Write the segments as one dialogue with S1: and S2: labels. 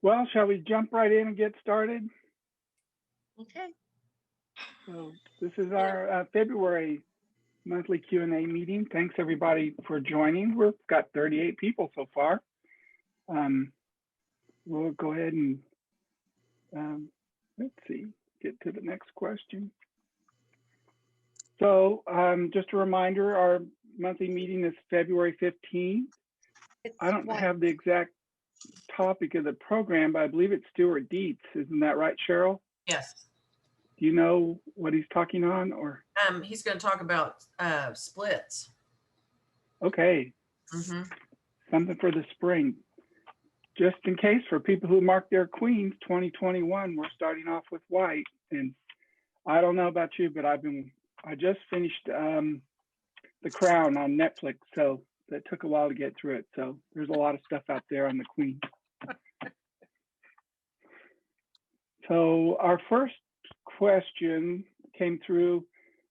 S1: Well, shall we jump right in and get started?
S2: Okay.
S1: So this is our February monthly Q&A meeting. Thanks everybody for joining. We've got 38 people so far. We'll go ahead and let's see, get to the next question. So just a reminder, our monthly meeting is February 15th. I don't have the exact topic of the program, but I believe it's Stuart Dietz. Isn't that right, Cheryl?
S3: Yes.
S1: Do you know what he's talking on, or?
S3: He's going to talk about splits.
S1: Okay.
S3: Mm-hmm.
S1: Something for the spring. Just in case, for people who mark their queens, 2021, we're starting off with white. And I don't know about you, but I just finished The Crown on Netflix, so that took a while to get through it. So there's a lot of stuff out there on the queen. So our first question came through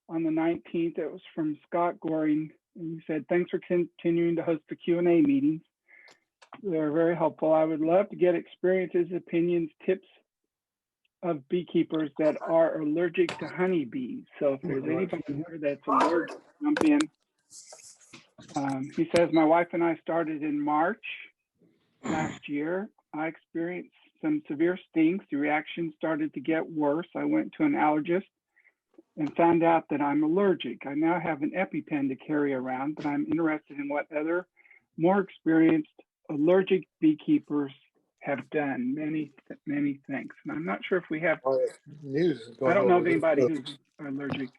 S1: on the 19th. It was from Scott Goring. And he said, thanks for continuing to host the Q&A meetings. They're very helpful. I would love to get experiences, opinions, tips of beekeepers that are allergic to honeybees. So if there's anybody here that's allergic, jump in. He says, my wife and I started in March last year. I experienced some severe stings. The reaction started to get worse. I went to an allergist and found out that I'm allergic. I now have an EpiPen to carry around, but I'm interested in what other more experienced allergic beekeepers have done. Many thanks. And I'm not sure if we have
S4: news.
S1: I don't know of anybody who's allergic.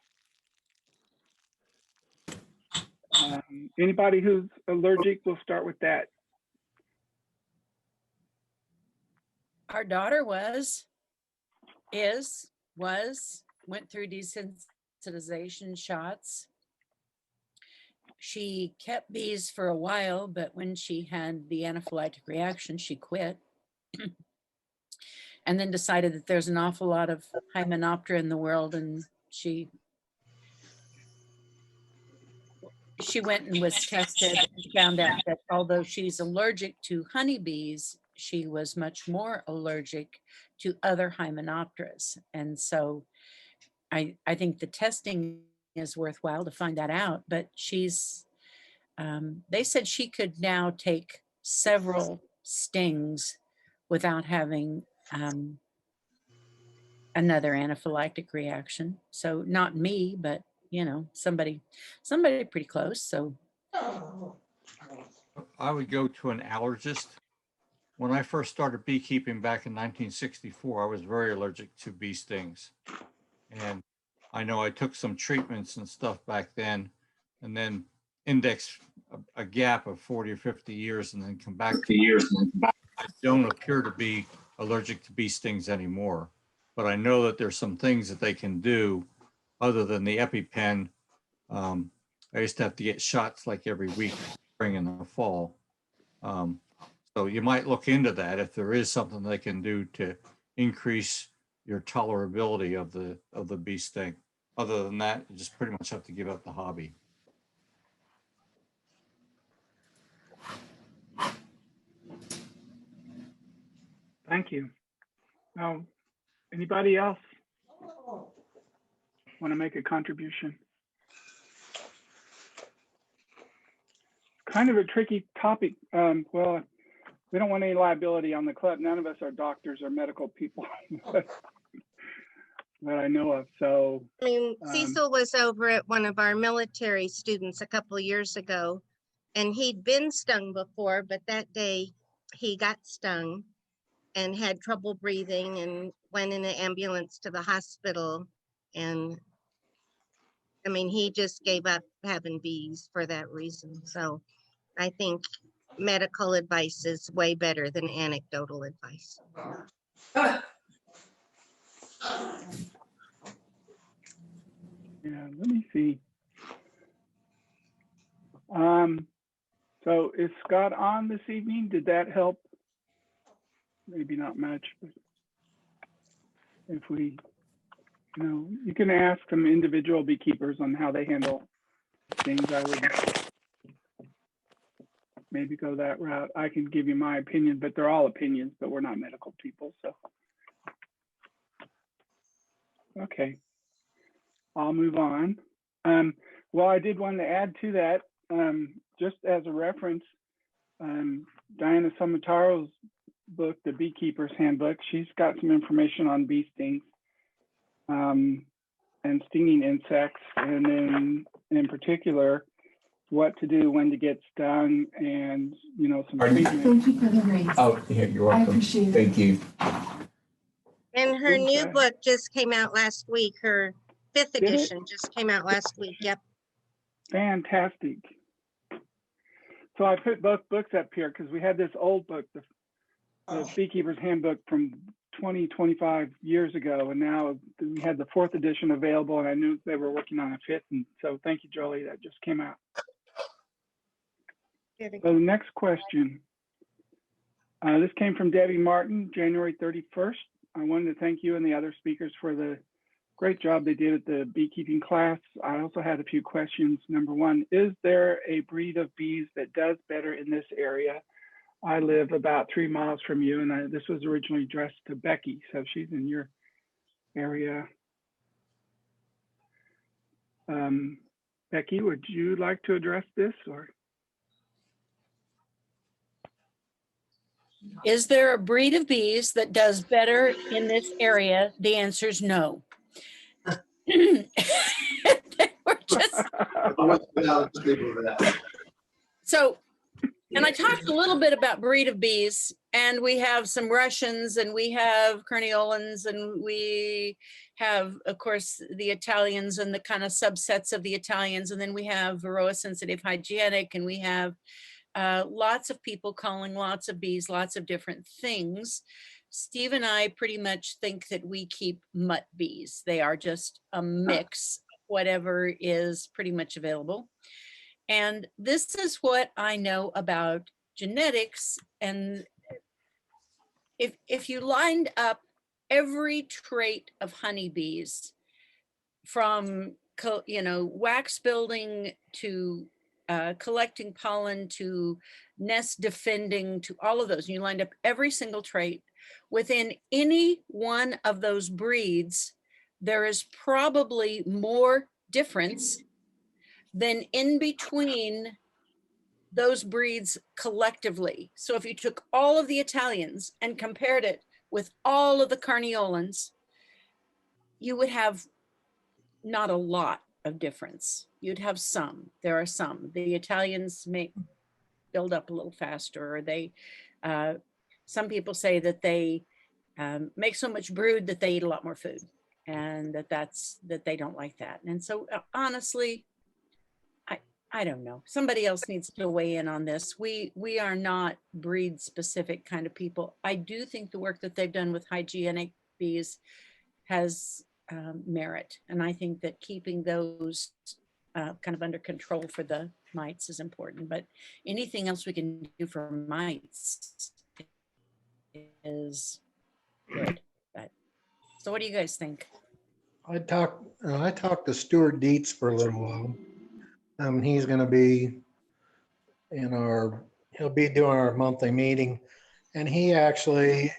S1: Anybody who's allergic, we'll start with that.
S2: Our daughter went through desensitization shots. She kept bees for a while, but when she had the anaphylactic reaction, she quit. And then decided that there's an awful lot of Hymenoptera in the world, and she went and was tested and found out that although she's allergic to honeybees, she was much more allergic to other Hymenopteras. And so I think the testing is worthwhile to find that out, but they said she could now take several stings without having another anaphylactic reaction. So not me, but somebody pretty close. So
S5: I would go to an allergist. When I first started beekeeping back in 1964, I was very allergic to bee stings. And I know I took some treatments and stuff back then, and then indexed a gap of 40 or 50 years and then come back to years. I don't appear to be allergic to bee stings anymore, but I know that there's some things that they can do other than the EpiPen. I used to have to get shots like every week, spring and the fall. So you might look into that if there is something they can do to increase your tolerability of the bee sting. Other than that, you just pretty much have to give up the hobby.
S1: Thank you. Now, anybody else want to make a contribution? Kind of a tricky topic. Well, we don't want any liability on the club. None of us are doctors or medical people that I know of. So
S6: I mean, Cecil was over at one of our military students a couple of years ago, and he'd been stung before, but that day he got stung and had trouble breathing and went in an ambulance to the hospital. And I mean, he just gave up having bees for that reason. So I think medical advice is way better than anecdotal advice.
S1: yeah, let me see. So is Scott on this evening? Did that help? Maybe not much, but if we, you can ask some individual beekeepers on how they handle things. I would maybe go that route. I can give you my opinion, but they're all opinions, but we're not medical people, so. Okay, I'll move on. Well, I did want to add to that, just as a reference, Diana Samataro's book, The Beekeeper's Handbook, she's got some information on bee stings and stinging insects, and then in particular, what to do when to get stung, and some treatment.
S4: Thank you for the raise.
S7: Oh, yeah, you're welcome.
S4: I appreciate it.
S7: Thank you.
S6: And her new
S1: Okay.
S6: book just came out last week. Her 5th
S1: it?
S6: edition just came out last week. Yep.
S1: Fantastic. So I put both books up here because we had this old book, the Beekeeper's Handbook from 25 years ago, and now we had the 4th edition available, and I knew they were working on a 5th, and so thank you, Jolie, that just came out. So the next question. This came from Debbie Martin, January 31st. I wanted to thank you and the other speakers for the great job they did at the beekeeping class. I also had a few questions. Number one, is there a breed of bees that does better in this area? I live about 3 miles from you, and this was originally addressed to Becky, so she's in your area. Becky, would you like to address this, or?
S2: Is there a breed of bees that does better in this area? The answer is no. We're just so, and I talked a little bit about breed of bees, and we have some Russians, and we have Carniolans, and we have, of course, the Italians and the kind of subsets of the Italians, and then we have Varroa sensitive hygienic, and we have lots of people calling lots of bees, lots of different things. Steve and I pretty much think that we keep mutt bees. They are just a mix of whatever is pretty much available. And this is what I know about genetics. And if you lined up every trait of honeybees, from wax building to collecting pollen to nest defending to all of those, and you lined up every single trait, within any one of those breeds, there is probably more difference than in between those breeds collectively. So if you took all of the Italians and compared it with all of the Carniolans, you would have not a lot of difference. You'd have some. There are some. The Italians may build up a little faster, or they, some people say that they make so much brood that they eat a lot more food, and that they don't like that. And so honestly, I don't know. Somebody else needs to weigh in on this. We are not breed specific kind of people. I do think the work that they've done with hygienic bees has merit. And I think that keeping those kind of under control for the mites is important. But anything else we can do for mites is good. But, so what do you guys think?
S8: I talked to Stuart Dietz for a little while. He's going to be he'll be doing our monthly meeting, and he actually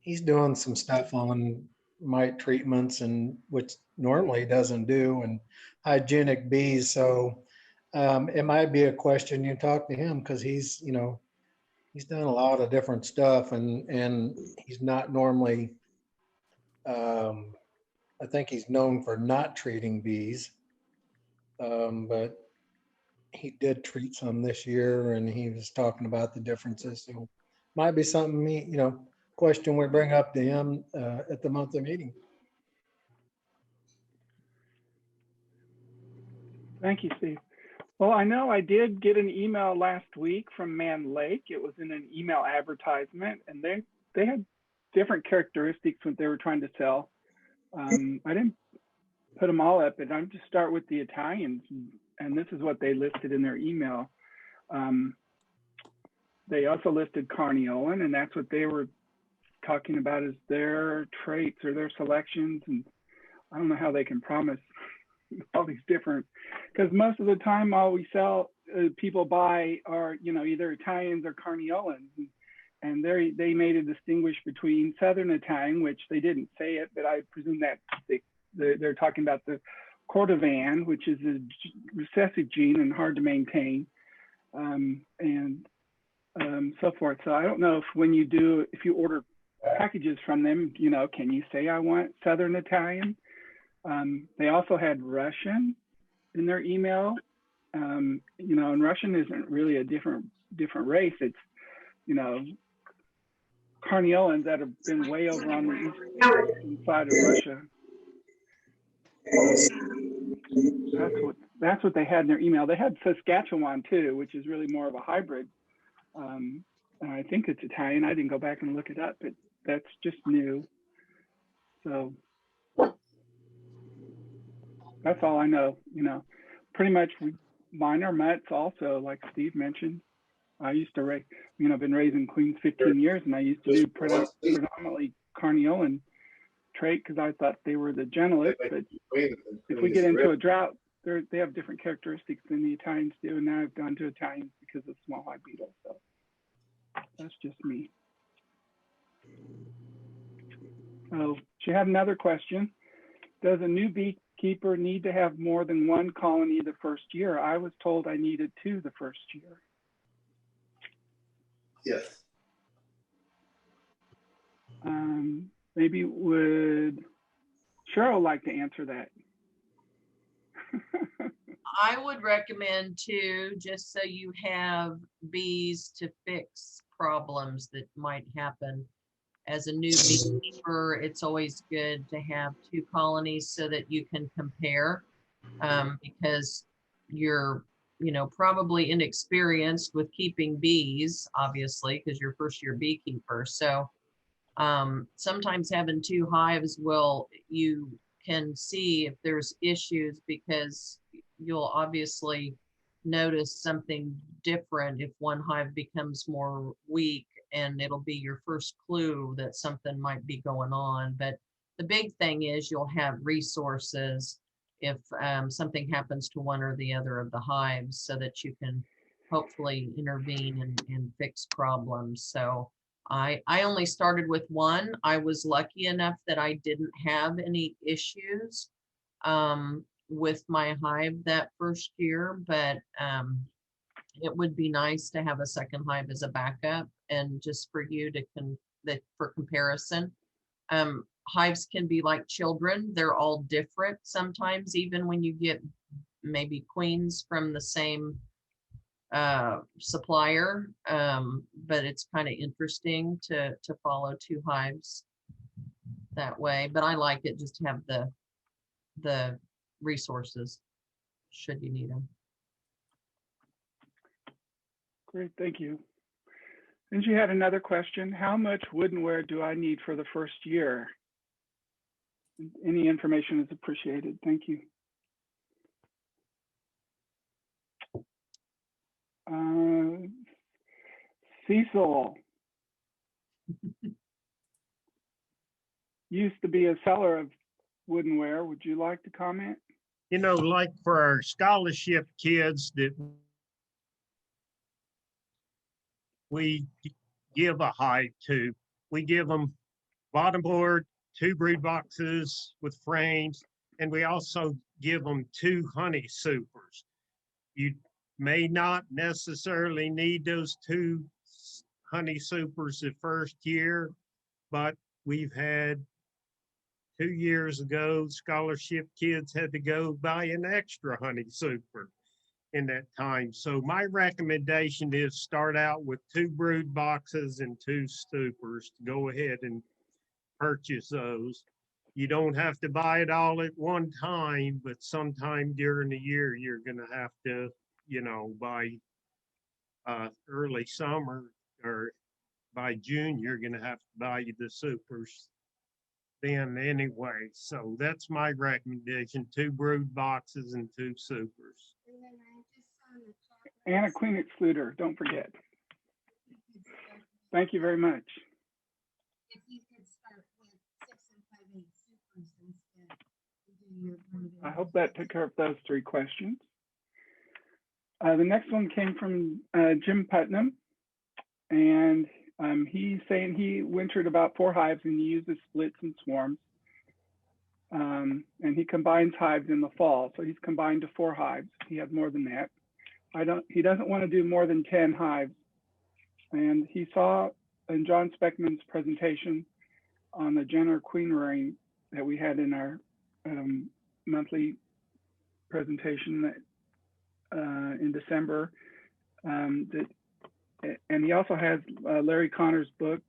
S8: he's doing some stuff on mite treatments, and which normally doesn't do, and hygienic bees. So it might be a question you talk to him, because he's done a lot of different stuff, and he's not normally, I think he's known for not treating bees. But he did treat some this year, and he was talking about the differences. So might be something question we bring up to him at the monthly meeting.
S1: Thank you, Steve. Well, I know I did get an email last week from Man Lake. It was in an email advertisement, and they had different characteristics what they were trying to sell. I didn't put them all up, but I'm just start with the Italians, and this is what they listed in their email. They also listed Carniolan, and that's what they were talking about as their traits or their selections. And I don't know how they can promise all these different, because most of the time all we sell, people buy are, either Italians or Carniolans. And they made a distinguish between Southern Italian, which they didn't say it, but I presume that they're talking about the Cordovan, which is a recessive gene and hard to maintain, and so forth. So I don't know if you order packages from them, can you say I want Southern Italian? They also had Russian in their email, and Russian isn't really a different race. It's, Carniolans that have been way over on the eastern side of Russia. That's what they had in their email. They had Saskatchewan too, which is really more of a hybrid. I think it's Italian. I didn't go back and look it up, but that's just new. So that's all I know. Pretty much mine are mutts also, like Steve mentioned. I used to raise, I've been raising queens 15 years, and I used to do predominantly Carniolan trait because I thought they were the gentlest. But if we get into a drought, they have different characteristics than the Italians do. And now I've gone to Italians because of small hive beetle. So that's just me. So she had another question. Does a new beekeeper need to have more than one colony the first year? I was told I needed 2 the first year.
S4: Yes.
S1: Maybe would Cheryl like to answer that?
S3: I would recommend 2, just so you have bees to fix problems that might happen. As a new beekeeper, it's always good to have 2 colonies so that you can compare, because you're probably inexperienced with keeping bees, obviously, because you're first year beekeeper. So sometimes having 2 hives you can see if there's issues, because you'll obviously notice something different if one hive becomes more weak, and it'll be your first clue that something might be going on. But the big thing is you'll have resources if something happens to one or the other of the hives, so that you can hopefully intervene and fix problems. So I only started with 1. I was lucky enough that I didn't have any issues with my hive that first year, but it would be nice to have a second hive as a backup, and just for you to for comparison. Hives can be like children. They're all different sometimes, even when you get maybe queens from the same supplier, but it's kind of interesting to follow 2 hives that way. But I like it just to have the resources should you need them.
S1: Great, thank you. And she had another question. How much woodenware do I need for the first year? Any information is appreciated. Thank you. Cecil used to be a seller of woodenware. Would you like to comment?
S7: Like for our scholarship kids that we give a hive to, we give them bottom board, 2 brood boxes with frames, and we also give them 2 honey supers. You may not necessarily need those 2 honey supers the first year, but we've had 2 years ago, scholarship kids had to go buy an extra honey super in that time. So my recommendation is start out with 2 brood boxes and 2 supers. Go ahead and purchase those. You don't have to buy it all at one time, but sometime during the year, you're gonna have to, by early summer or by June, you're gonna have to buy the supers then anyway. So that's my recommendation: 2 brood boxes and 2 supers.
S1: And a queen excluder, don't forget. Thank you very much.
S9: If you could start with 6 and 5/8 supers instead of doing
S1: I hope that took care of those 3 questions. The next one came from Jim Putnam, and he's saying he wintered about 4 hives and he uses splits and swarms. And he combines hives in the fall, so he's combined to 4 hives. He has more than that. He doesn't want to do more than 10 hives. And he saw in John Speckman's presentation on the Jenner queen rearing that we had in our monthly presentation that, in December, and he also has Larry Connor's book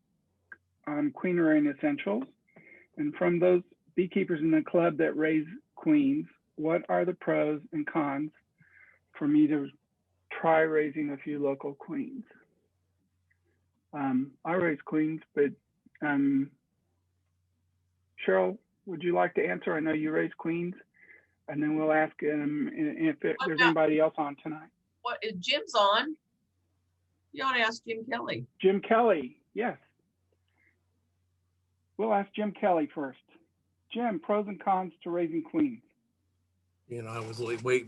S1: on queen rearing essentials. And from those beekeepers in the club that raise queens, what are the pros and cons for me to try raising a few local queens? I raise queens, but Cheryl, would you like to answer? I know you raise queens, and then we'll ask if there's anybody else on tonight.
S3: What, Jim's on? You ought to ask Jim Kelly.
S1: Jim Kelly, yes. We'll ask Jim Kelly first. Jim, pros and cons to raising queens.
S4: You know, I was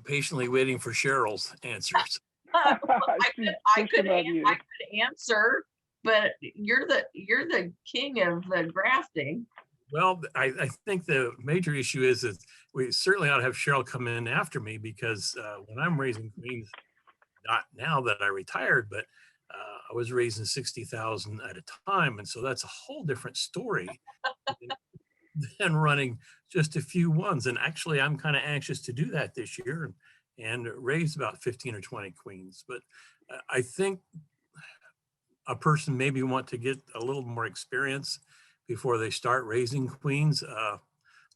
S4: patiently waiting for Cheryl's answers.
S3: I could answer, but you're the king of the grafting.
S4: Well, I think the major issue is that we certainly ought to have Cheryl come in after me, because when I'm raising queens, not now that I retired, but I was raising 60,000 at a time. And so that's a whole different story than running just a few ones. And actually, I'm kind of anxious to do that this year and raise about 15 or 20 queens. But I think a person maybe want to get a little more experience before they start raising queens. A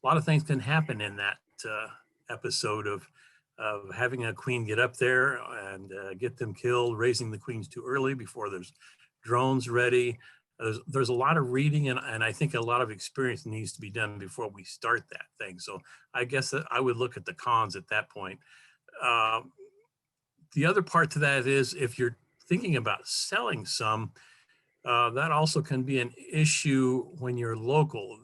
S4: lot of things can happen in that episode of having a queen get up there and get them killed, raising the queens too early before there's drones ready. There's a lot of reading, and I think a lot of experience needs to be done before we start that thing. So I guess that I would look at the cons at that point. The other part to that is, if you're thinking about selling some, that also can be an issue when you're local.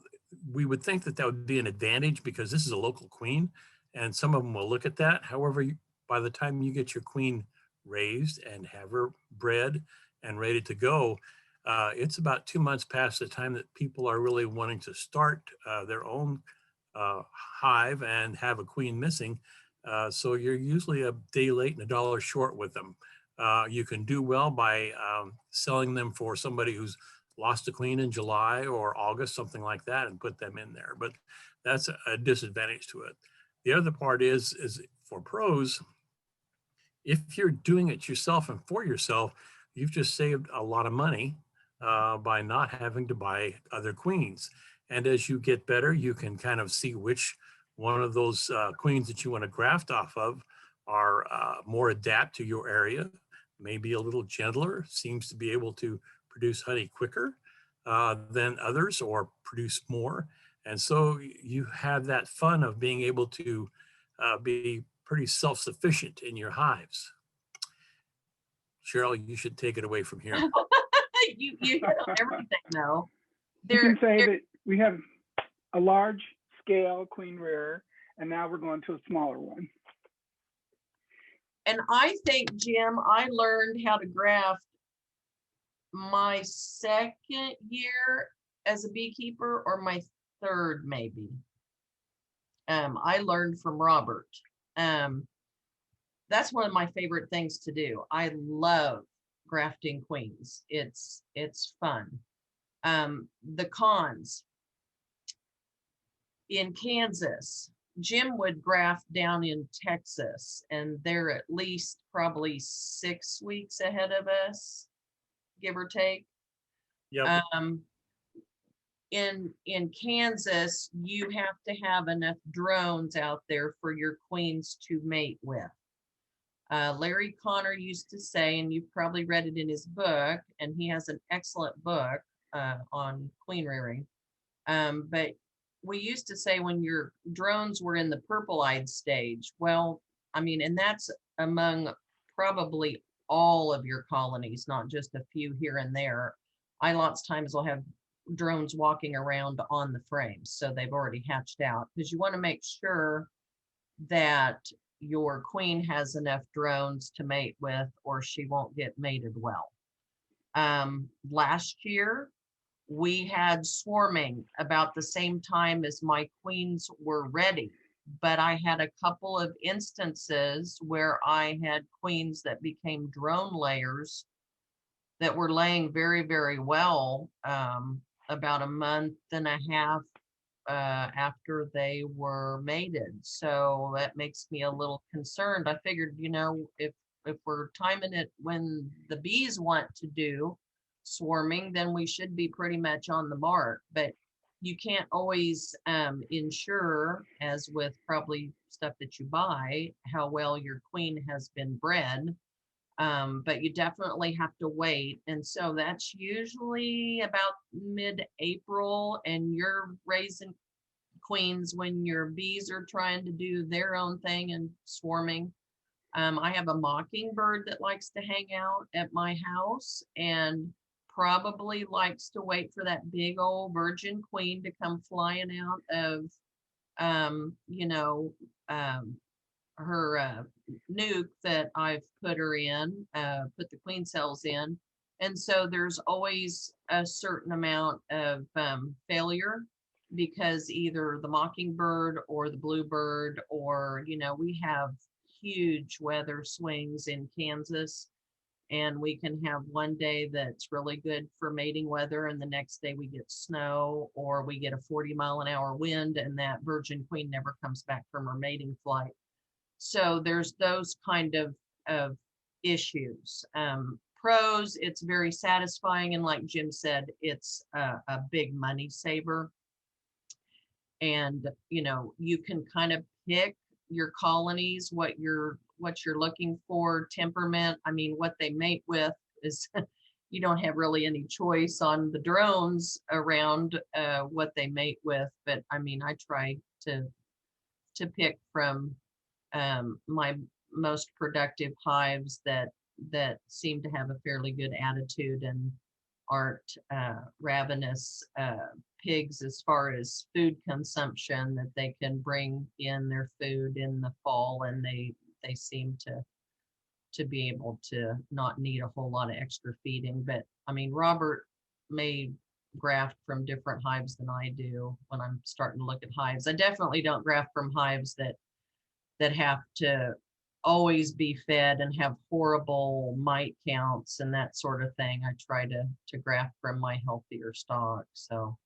S4: We would think that would be an advantage because this is a local queen, and some of them will look at that. However, by the time you get your queen raised and have her bred and ready to go, it's about 2 months past the time that people are really wanting to start their own hive and have a queen missing. So you're usually a day late and $1 short with them. You can do well by selling them for somebody who's lost a queen in July or August, something like that, and put them in there. But that's a disadvantage to it. The other part is for pros, if you're doing it yourself and for yourself, you've just saved a lot of money by not having to buy other queens. And as you get better, you can kind of see which one of those queens that you want to graft off of are more adapt to your area, maybe a little gentler, seems to be able to produce honey quicker than others or produce more. And so you have that fun of being able to be pretty self-sufficient in your hives. Cheryl, you should take it away from here.
S3: You hit on everything though.
S1: You can say that we have a large scale queen rearer, and now we're going to a smaller one.
S3: And I think, Jim, I learned how to graft my 2nd year as a beekeeper, or my 3rd maybe. I learned from Robert. That's one of my favorite things to do. I love grafting queens. It's fun. The cons. In Kansas, Jim would graft down in Texas, and they're at least probably 6 weeks ahead of us, give or take.
S4: Yep.
S3: In Kansas, you have to have enough drones out there for your queens to mate with. Larry Connor used to say, and you've probably read it in his book, and he has an excellent book on queen rearing, but we used to say when your drones were in the purple-eyed stage, well, I mean, and that's among probably all of your colonies, not just a few here and there. I lots of times will have drones walking around on the frames. So they've already hatched out, because you want to make sure that your queen has enough drones to mate with, or she won't get mated well. Last year, we had swarming about the same time as my queens were ready, but I had a couple of instances where I had queens that became drone layers that were laying very, very well about a month and a half after they were mated. So that makes me a little concerned. I figured, you know, if we're timing it when the bees want to do swarming, then we should be pretty much on the mark. But you can't always ensure, as with probably stuff that you buy, how well your queen has been bred. But you definitely have to wait. And so that's usually about mid-April, and you're raising queens when your bees are trying to do their own thing and swarming. I have a mockingbird that likes to hang out at my house and probably likes to wait for that big old virgin queen to come flying out of, her nuke that I've put her in, put the queen cells in. And so there's always a certain amount of failure, because either the mockingbird or the bluebird, or, you know, we have huge weather swings in Kansas, and we can have one day that's really good for mating weather, and the next day we get snow, or we get a 40-mile-an-hour wind, and that virgin queen never comes back from her mating flight. So there's those kind of issues. Pros, it's very satisfying, and like Jim said, it's a big money saver. And you know, you can kind of pick your colonies, what you're looking for, temperament. I mean, what they mate with is you don't have really any choice on the drones around what they mate with. But I mean, I try to pick from my most productive hives that seem to have a fairly good attitude and aren't ravenous pigs as far as food consumption, that they can bring in their food in the fall, and they seem to be able to not need a whole lot of extra feeding. But I mean, Robert may graft from different hives than I do when I'm starting to look at hives. I definitely don't graft from hives that have to always be fed and have horrible mite counts and that sort of thing. I try to graft from my healthier stock. So,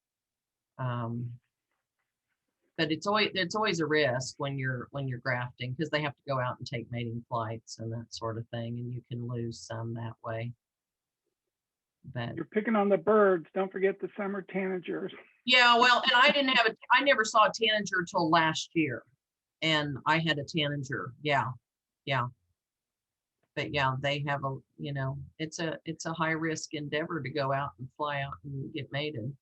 S3: but it's always a risk when you're grafting, because they have to go out and take mating flights and that sort of thing, and you can lose some that way. But
S1: You're picking on the birds. Don't forget the summer tanagers.
S3: yeah, well, and I never saw a tanager till last year, and I had a tanager. Yeah. But yeah, they have a, you know, it's a high risk endeavor to go out and fly out and get mated.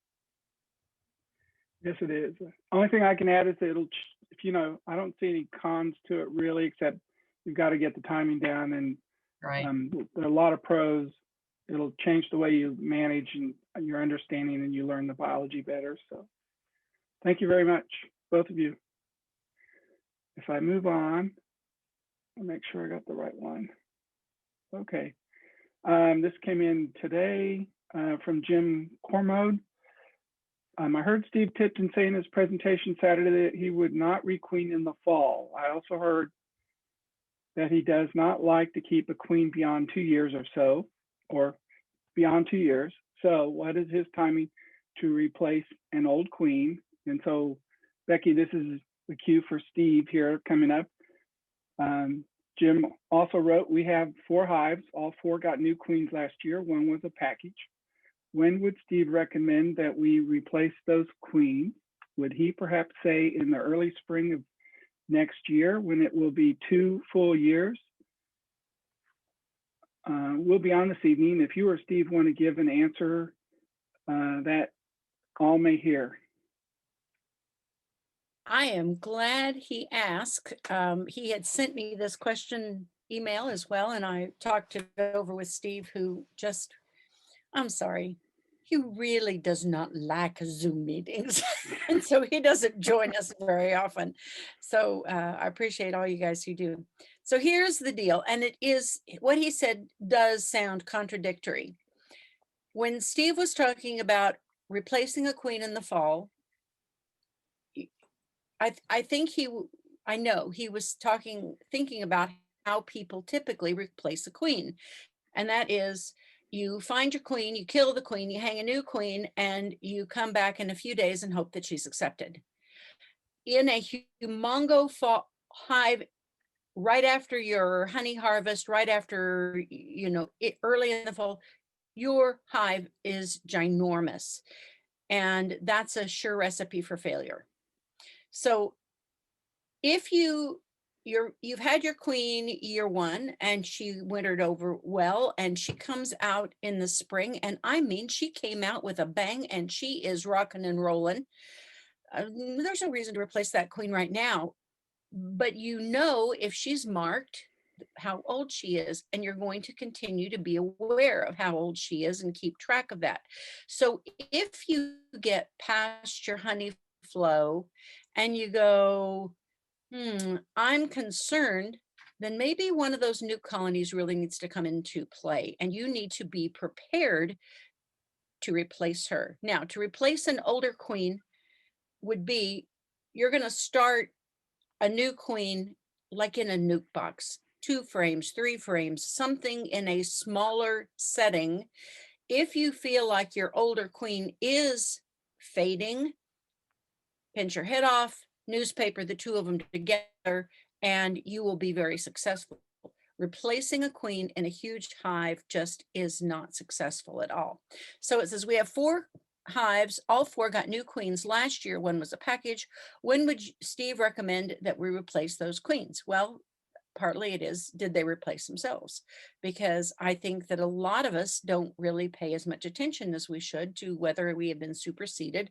S1: Yes, it is. Only thing I can add is that if you know, I don't see any cons to it really, except you've got to get the timing down, and
S3: Right.
S1: there are a lot of pros. It'll change the way you manage and your understanding, and you learn the biology better. So thank you very much, both of you. If I move on, I'll make sure I got the right one. Okay. This came in today from Jim Cormode. I heard Steve Tipton say in his presentation Saturday that he would not requeen in the fall. I also heard that he does not like to keep a queen beyond 2 years or so, or beyond 2 years. So what is his timing to replace an old queen? And so, Becky, this is the cue for Steve here coming up. Jim also wrote, we have 4 hives. All 4 got new queens last year. 1 was a package. When would Steve recommend that we replace those queens? Would he perhaps say in the early spring of next year, when it will be 2 full years? We'll be on this evening. If you or Steve want to give an answer that all may hear.
S2: I am glad he asked. He had sent me this question email as well, and I talked it over with Steve, who just, I'm sorry, he really does not like Zoom meetings. And so he doesn't join us very often. So I appreciate all you guys who do. So here's the deal. And it is what he said does sound contradictory. When Steve was talking about replacing a queen in the fall, I think I know he was thinking about how people typically replace a queen. And that is, you find your queen, you kill the queen, you hang a new queen, and you come back in a few days and hope that she's accepted. In a humongo hive, right after your honey harvest, right after, early in the fall, your hive is ginormous. And that's a sure recipe for failure. So if you've had your queen year one and she wintered over well, and she comes out in the spring, and I mean, she came out with a bang and she is rocking and rolling. There's no reason to replace that queen right now, but if she's marked, how old she is, and you're going to continue to be aware of how old she is and keep track of that. So if you get past your honey flow and you go, I'm concerned, then maybe one of those new colonies really needs to come into play, and you need to be prepared to replace her. Now, to replace an older queen would be, you're going to start a new queen like in a nuke box, 2 frames, 3 frames, something in a smaller setting. If you feel like your older queen is fading, pinch your head off, newspaper the 2 of them together, and you will be very successful. Replacing a queen in a huge hive just is not successful at all. So it says we have 4 hives, all 4 got new queens last year. 1 was a package. When would Steve recommend that we replace those queens? Well, partly it is, did they replace themselves? Because I think that a lot of us don't really pay as much attention as we should to whether we have been superseded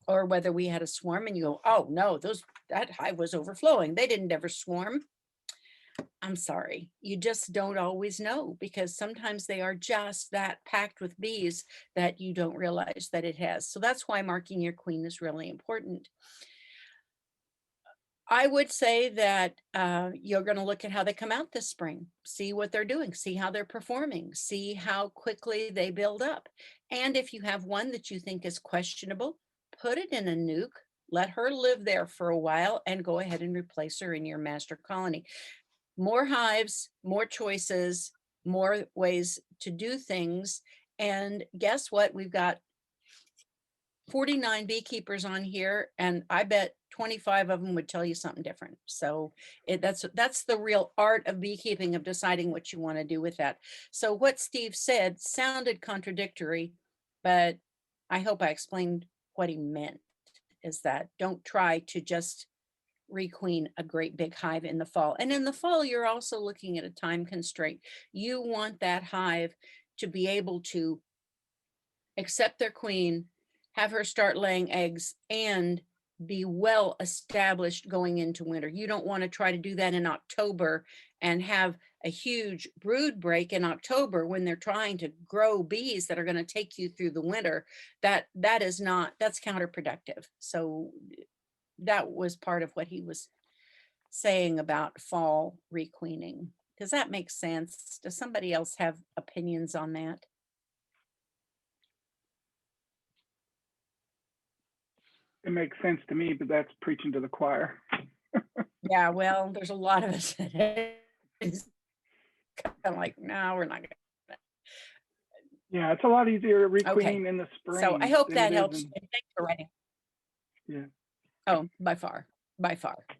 S2: or whether we had a swarm, and you go, oh no, that hive was overflowing. They didn't ever swarm. I'm sorry, you just don't always know, because sometimes they are just that packed with bees that you don't realize that it has. So that's why marking your queen is really important. I would say that you're going to look at how they come out this spring, see what they're doing, see how they're performing, see how quickly they build up. And if you have one that you think is questionable, put it in a nuke, let her live there for a while, and go ahead and replace her in your master colony. More hives, more choices, more ways to do things. And guess what? We've got 49 beekeepers on here, and I bet 25 of them would tell you something different. So that's the real art of beekeeping, of deciding what you want to do with that. So what Steve said sounded contradictory, but I hope I explained what he meant, is that don't try to just requeen a great big hive in the fall. And in the fall, you're also looking at a time constraint. You want that hive to be able to accept their queen, have her start laying eggs, and be well established going into winter. You don't want to try to do that in October and have a huge brood break in October when they're trying to grow bees that are going to take you through the winter. That's counterproductive. So that was part of what he was saying about fall requeening. Does that make sense? Does somebody else have opinions on that?
S1: It makes sense to me, but that's preaching to the choir.
S2: Yeah, well, there's a lot of us that is kind of like, no, we're not going to.
S1: Yeah, it's a lot easier requeening
S2: Okay.
S1: in the spring.
S2: So I hope
S1: than
S2: that
S1: it is
S2: helps.
S1: in-
S2: And thanks for writing.
S1: Yeah.
S2: Oh, by far,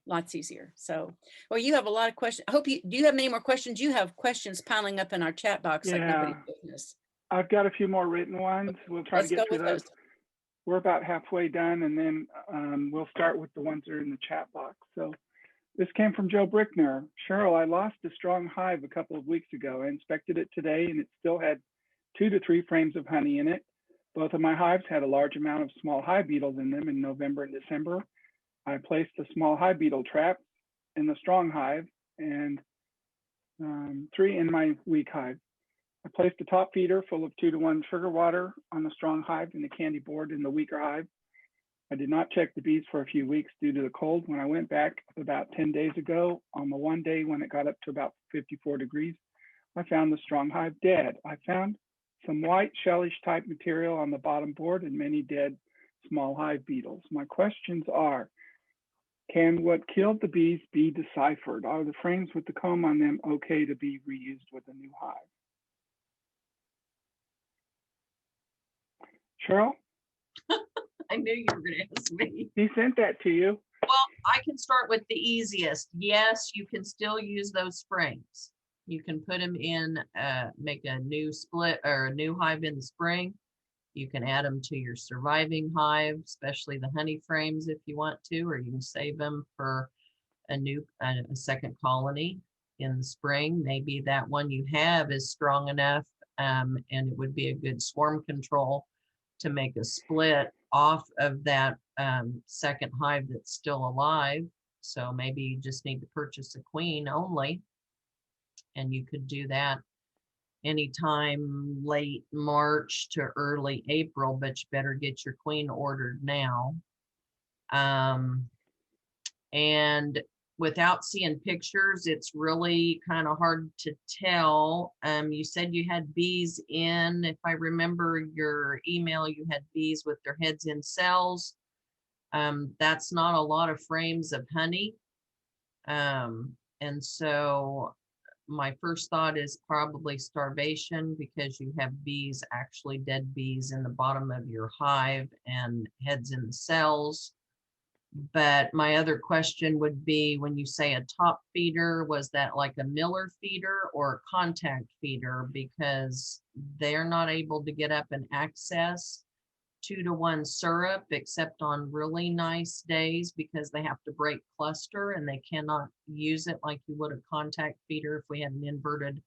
S2: lots easier. So, well, you have a lot of questions. I hope do you have many more questions? You have questions piling up in our chat box like nobody's
S1: Yeah.
S2: business.
S1: I've got a few more written ones. We'll try
S2: Let's
S1: to
S2: go
S1: get through
S2: with
S1: those.
S2: those.
S1: We're about halfway done, and then we'll start with the ones that are in the chat box. So this came from Joe Brickner. Cheryl, I lost a strong hive a couple of weeks ago. I inspected it today, and it still had 2 to 3 frames of honey in it. Both of my hives had a large amount of small hive beetles in them in November and December. I placed the small hive beetle trap in the strong hive and 3 in my weak hive. I placed a top feeder full of 2-to-1 sugar water on the strong hive and the candy board in the weaker hive. I did not check the bees for a few weeks due to the cold. When I went back about 10 days ago, on the one day when it got up to about 54 degrees, I found the strong hive dead. I found some white shellish type material on the bottom board and many dead small hive beetles. My questions are, can what killed the bees be deciphered? Are the frames with the comb on them okay to be reused with a new hive? Cheryl,
S3: I knew you were going to ask me.
S1: he sent that to you.
S3: Well, I can start with the easiest. Yes, you can still use those frames. You can put them in, make a new split or a new hive in the spring. You can add them to your surviving hive, especially the honey frames if you want to, or you can save them for a second colony in the spring. Maybe that one you have is strong enough, and it would be a good swarm control to make a split off of that second hive that's still alive. So maybe you just need to purchase a queen only, and you could do that anytime late March to early April, but you better get your queen ordered now. And without seeing pictures, it's really kind of hard to tell. You said you had bees in, if I remember your email, you had bees with their heads in cells. That's not a lot of frames of honey. And so my first thought is probably starvation, because you have bees, actually dead bees in the bottom of your hive and heads in the cells. But my other question would be, when you say a top feeder, was that like a Miller feeder or a contact feeder? Because they're not able to get up and access 2-to-1 syrup except on really nice days, because they have to break cluster and they cannot use it like you would a contact feeder if we had an inverted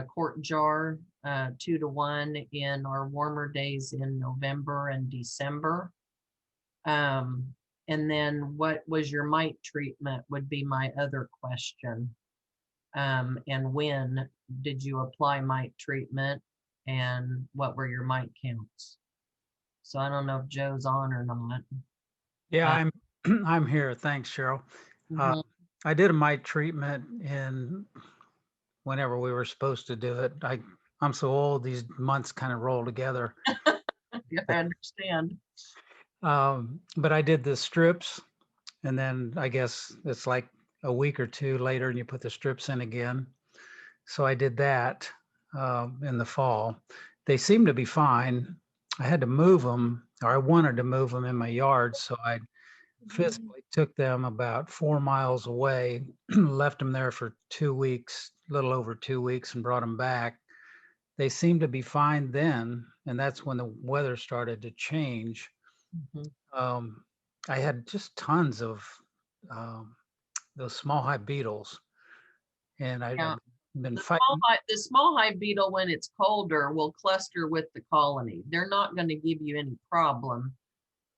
S3: quart jar 2-to-1 in our warmer days in November and December. And then what was your mite treatment would be my other question. And when did you apply mite treatment, and what were your mite counts? So I don't know if Joe's on or not.
S9: Yeah, I'm here. Thanks, Cheryl.
S3: Mhm.
S9: I did a mite treatment in whenever we were supposed to do it. I'm so old, these months kind of roll together.
S3: Yeah, I understand.
S9: But I did the strips, and then I guess it's like a week or two later and you put the strips in again. So I did that in the fall. They seem to be fine. I had to move them, or I wanted to move them in my yard. So I physically took them about 4 miles away, left them there for 2 weeks, a little over 2 weeks, and brought them back. They seemed to be fine then. And that's when the weather started to change.
S3: Mhm.
S9: I had just tons of those small hive beetles, and I've
S3: Yeah.
S9: been
S3: The
S9: fighting.
S3: small hive beetle, when it's colder, will cluster with the colony. They're not going to give you any problem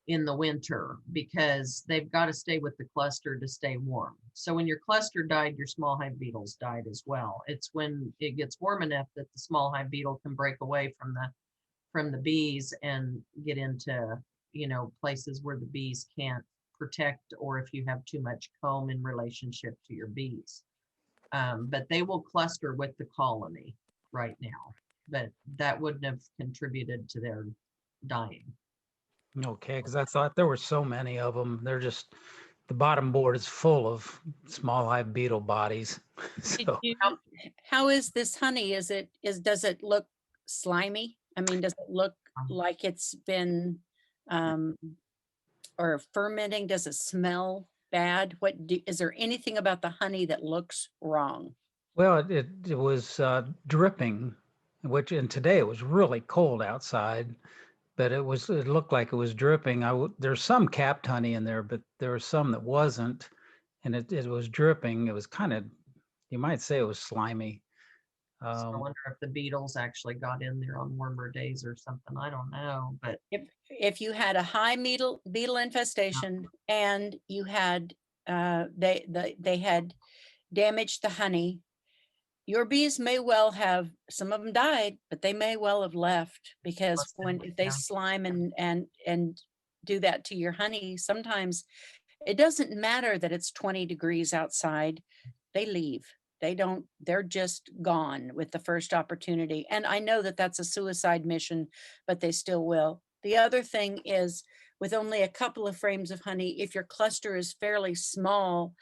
S3: in the winter, because they've got to stay with the cluster to stay warm. So when your cluster died, your small hive beetles died as well. It's when it gets warm enough that the small hive beetle can break away from the bees and get into, places where the bees can't protect, or if you have too much comb in relationship to your bees. But they will cluster with the colony right now, but that wouldn't have contributed to their dying.
S9: Okay, because I thought there were so many of them. They're just, the bottom board is full of small hive beetle bodies.
S2: Did
S9: So
S2: you- How is this honey? Does it look slimy? I mean, does it look like it's been or fermenting? Does it smell bad? Is there anything about the honey that looks wrong?
S9: well, it was dripping, and today it was really cold outside, but it looked like it was dripping. There's some capped honey in there, but there was some that wasn't, and it was dripping. It was kind of, you might say it was slimy.
S3: So I wonder if the beetles actually got in there on warmer days or something. I don't know, but
S2: If you had a high beetle infestation and you had they had damaged the honey, your bees may well have, some of them died, but they may well have left, because
S3: Must have,
S2: when, if they
S3: yeah.
S2: slime and do that to your honey, sometimes it doesn't matter that it's 20 degrees outside. They leave. They don't, they're just gone with the first opportunity. And I know that that's a suicide mission, but they still will. The other thing is, with only a couple of frames of honey, if your cluster is fairly small,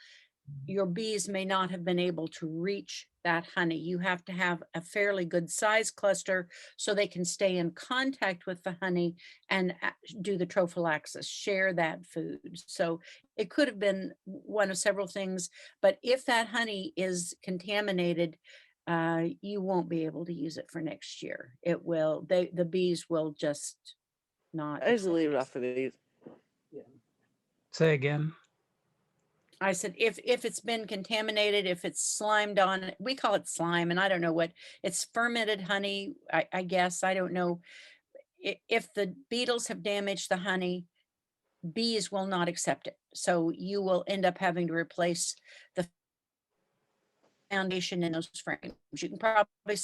S2: your bees may not have been able to reach that honey. You have to have a fairly good size cluster so they can stay in contact with the honey and do the trophallaxis, share that food. So it could have been one of several things, but if that honey is contaminated, you won't be able to use it for next year. It will, the bees will just not.
S10: I usually leave it off for these.
S9: Say again.
S2: I said, if it's been contaminated, if it's slimed on, we call it slime, and I don't know what, it's fermented honey, I guess, I don't know. If the beetles have damaged the honey, bees will not accept it. So you will end up having to replace the foundation in those frames. You can probably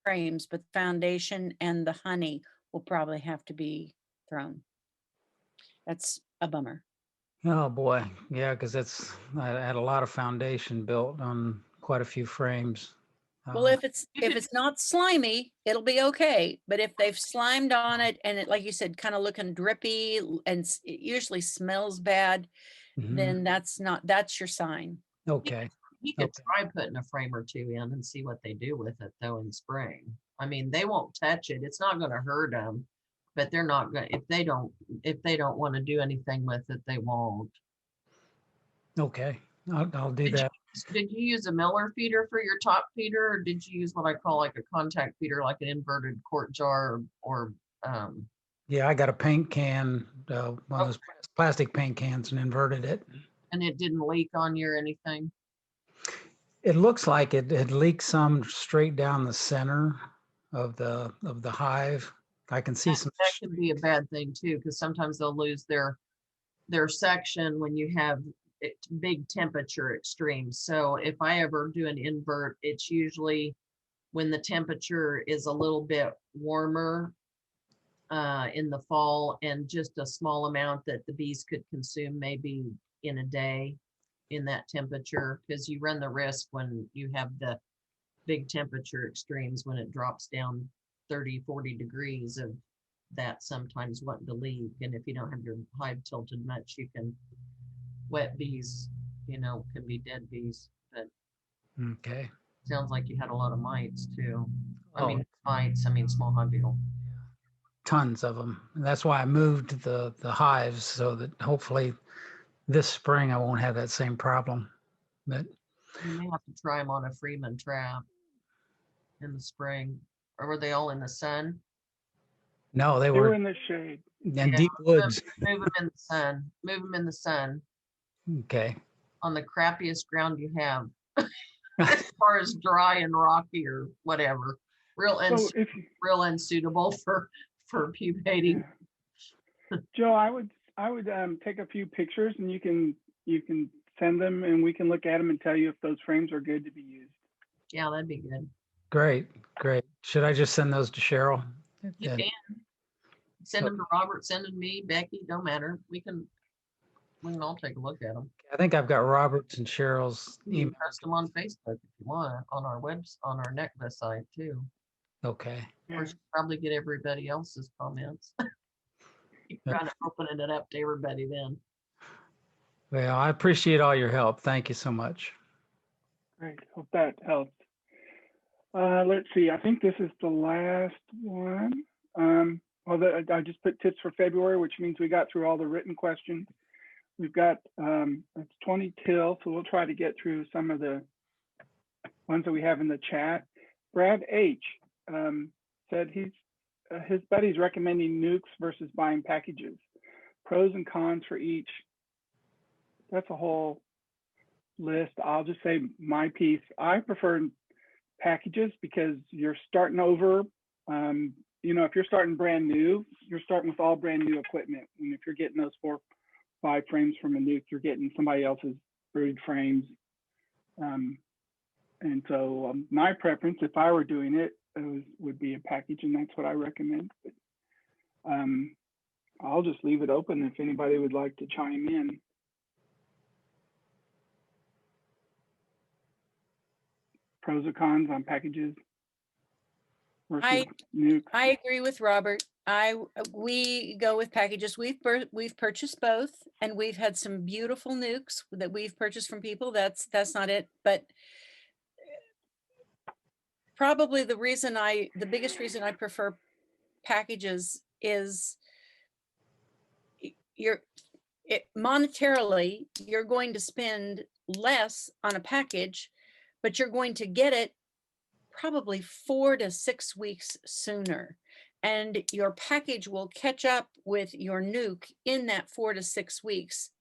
S2: frames, but the foundation and the honey will probably have to be thrown. That's a bummer.
S9: Oh, boy. Yeah, because I had a lot of foundation built on quite a few frames.
S2: Well, if it's not slimy, it'll be okay. But if they've slimed on it and it, like you said, kind of looking drippy and it usually smells bad,
S9: Mhm.
S2: then that's your sign.
S9: Okay.
S3: You could
S9: Okay.
S3: try putting a frame or two in and see what they do with it though in spring. I mean, they won't touch it. It's not going to hurt them, but they're not going, if they don't want to do anything with it, they won't.
S9: Okay. I'll do
S3: Did you,
S9: that.
S3: did you use a Miller feeder for your top feeder, or did you use what I call like a contact feeder, like an inverted quart jar or
S9: Yeah, I got a paint can, one of those plastic paint cans, and inverted it.
S3: and it didn't leak on you or anything?
S9: It looks like it had leaked some straight down the center of the hive. I can see some.
S3: That can be a bad thing too, because sometimes they'll lose their section when you have big temperature extremes. So if I ever do an invert, it's usually when the temperature is a little bit warmer in the fall, and just a small amount that the bees could consume maybe in a day in that temperature, because you run the risk when you have the big temperature extremes, when it drops down 30-40 degrees, of that sometimes wanting to leave. And if you don't have your hive tilted much, you can, wet bees, can be dead bees. But
S9: Okay.
S3: sounds like you had a lot of mites too.
S9: Oh.
S3: I mean small hive beetle.
S9: Tons of them. And that's why I moved the hives, so that hopefully this spring I won't have that same problem. But
S3: You may have to try them on a Freeman trap in the spring. Or were they all in the sun?
S9: no, they
S1: They were
S9: were
S1: in the shade.
S9: in
S3: Yeah,
S9: deep woods.
S3: Move them in the sun. Move them in the sun
S9: Okay.
S3: on the crappiest ground you have, as far as dry and rocky or whatever. Real
S1: So if
S3: unsuitable for pupating.
S1: Joe, I would take a few pictures and you can send them and we can look at them and tell you if those frames are good to be used.
S3: Yeah, that'd be good.
S9: Great. Should I just send those to Cheryl?
S3: You
S9: And-
S3: can send them to Robert, send them to me, Becky, don't matter. We can all take a look at them.
S9: I think I've got Robert's and Cheryl's
S3: You can
S9: email.
S3: post them on Facebook if you want, on our on our NECVA site too.
S9: Okay.
S3: Of course, you probably get everybody else's comments. You kind of opening it up to everybody then.
S9: Well, I appreciate all your help. Thank you so much.
S1: Great. Hope that helped. Let's see. I think this is the last one. I just put tips for February, which means we got through all the written questions. We've got it's 20 till, so we'll try to get through some of the ones that we have in the chat. Brad H said his buddy's recommending nukes versus buying packages. Pros and cons for each. That's a whole list. I'll just say my piece. I prefer packages because you're starting over. If you're starting brand new, you're starting with all brand new equipment. And if you're getting those 4-5 frames from a nuke, you're getting somebody else's brood frames. And And so my preference, if I were doing it, would be a package, and that's what I recommend. But, I'll just leave it open if anybody would like to chime in. Pros or cons on packages versus nukes.
S2: I agree with Robert. We go with packages. We've purchased both, and we've had some beautiful nukes that we've purchased from people. That's not it, but probably the biggest reason I prefer packages is monetarily, you're going to spend less on a package, but you're going to get it probably 4 to 6 weeks sooner. And your package will catch up with your nuke in that 4 to 6 weeks.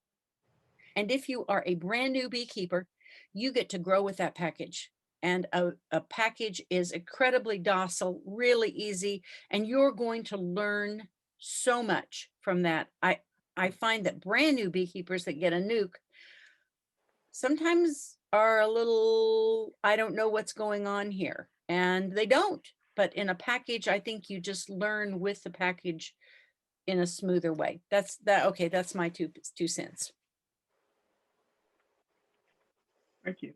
S2: And if you are a brand new beekeeper, you get to grow with that package. And a package is incredibly docile, really easy, and you're going to learn so much from that. I find that brand new beekeepers that get a nuke sometimes are a little, I don't know what's going on here, and they don't. But in a package, I think you just learn with the package in a smoother way. Okay, that's my two cents.
S1: Thank you.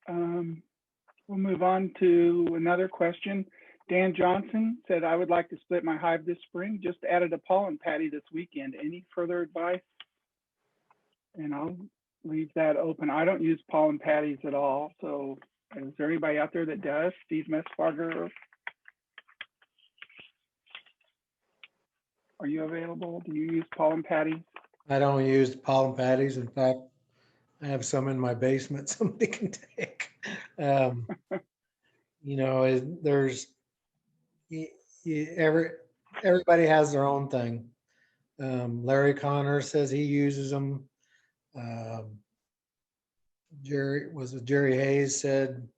S1: We'll move on to another question. Dan Johnson said, I would like to split my hive this spring. Just added a pollen patty this weekend. Any further advice? And I'll leave that open. I don't use pollen patties at all. So is there anybody out there that does? Steve Messbarger, are you available? Do you use pollen patties?
S8: I don't use pollen patties. In fact, I have some in my basement somebody can take. You know, there's everybody has their own thing. Larry Connor says he uses them. Jerry Hayes said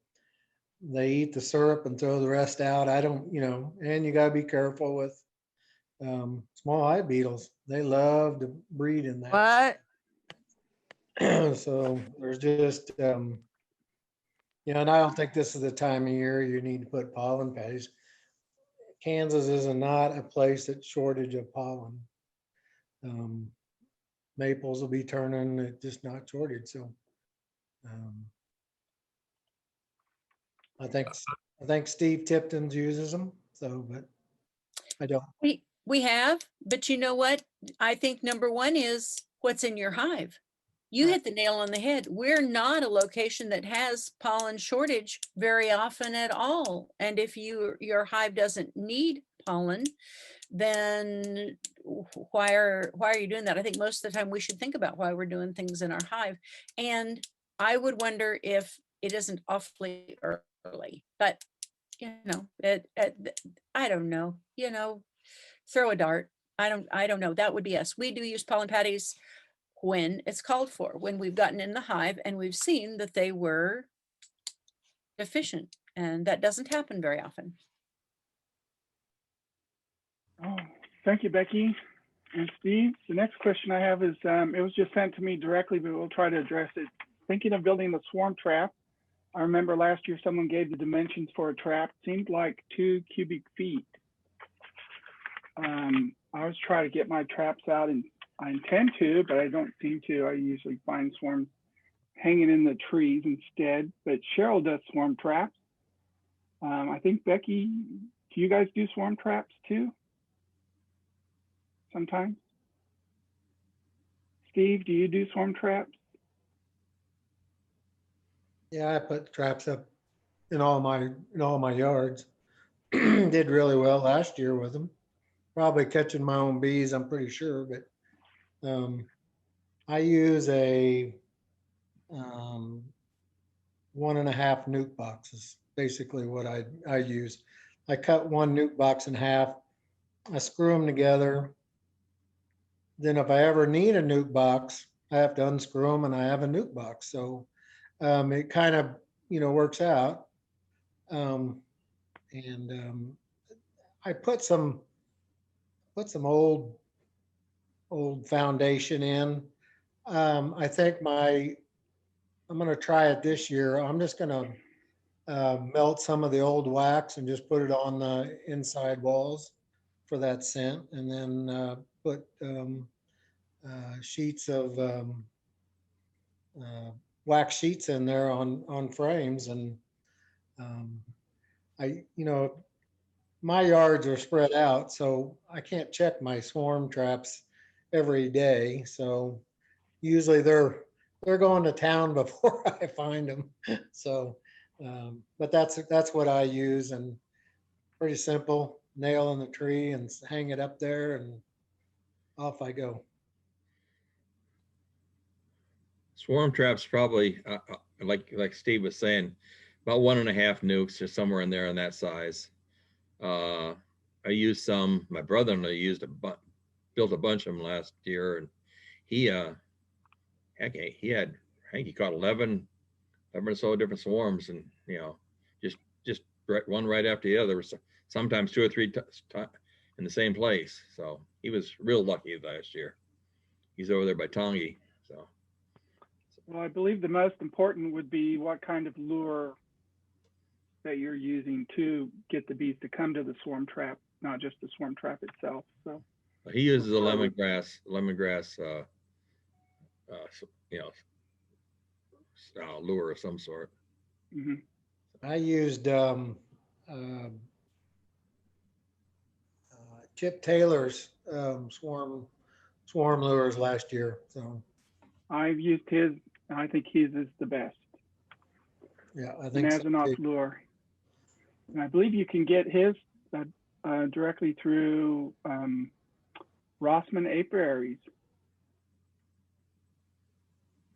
S8: they eat the syrup and throw the rest out. I don't, you know, and you got to be careful with small hive beetles. They love to breed in that.
S2: What?
S8: So there's just, you know, and I don't think this is the time of year you need to put pollen patties. Kansas is not a place that's shortage of pollen. Maples will be turning, it's just not shortage. So I think Steve Tipton uses them. So, but I don't.
S2: We have, but you know what? I think number one is what's in your hive. You hit the nail on the head. We're not a location that has pollen shortage very often at all. And if your hive doesn't need pollen, then why are you doing that? I think most of the time we should think about why we're doing things in our hive. And I would wonder if it isn't awfully early, but you know, I don't know, you know, throw a dart. I don't know. That would be us. We do use pollen patties when it's called for, when we've gotten in the hive and we've seen that they were deficient, and that doesn't happen very often.
S1: Oh, thank you, Becky and Steve. The next question I have is, it was just sent to me directly, but we'll try to address it. Thinking of building a swarm trap. I remember last year someone gave the dimensions for a trap, seemed like 2 cubic feet. I always try to get my traps out, and I intend to, but I don't seem to. I usually find swarms hanging in the trees instead, but Cheryl does swarm traps. I think Becky, do you guys do swarm traps too? Sometimes? Steve, do you do swarm traps?
S8: Yeah, I put traps up in all my yards. Did really well last year with them. Probably catching my own bees, I'm pretty sure, but I use a 1.5 nuke boxes, basically what I use. I cut one nuke box in half, I screw them together. Then if I ever need a nuke box, I have to unscrew them and I have a nuke box. So it kind of, you know, works out. I put some old foundation in. I think my I'm gonna try it this year. I'm just gonna melt some of the old wax and just put it on the inside walls for that scent, and then put sheets of wax sheets in there on frames. And um, my yards are spread out, so I can't check my swarm traps every day. So usually they're going to town before I find them. So, but that's what I use, and pretty simple. Nail in the tree and hang it up there, and off I go.
S10: Swarm traps probably, like Steve was saying, about 1.5 nukes or somewhere in there in that size. I used some. My brother-in-law used built a bunch of them last year, and he had, I think he caught 11 or so different swarms, and just one right after the other. Sometimes 2 or 3 in the same place. So he was real lucky last year. He's over there by Tongi. So.
S1: Well, I believe the most important would be what kind of lure that you're using to get the bees to come to the swarm trap, not just the swarm trap itself. So
S10: he uses a lemongrass, lure of some sort.
S1: Mm-hmm.
S8: I used Chip Taylor's swarm lures last year. So
S1: I've used his. I think his is the best.
S8: Yeah, I think so
S1: Nazanoff lure. And I believe you can get his directly through Rossman Apiaries,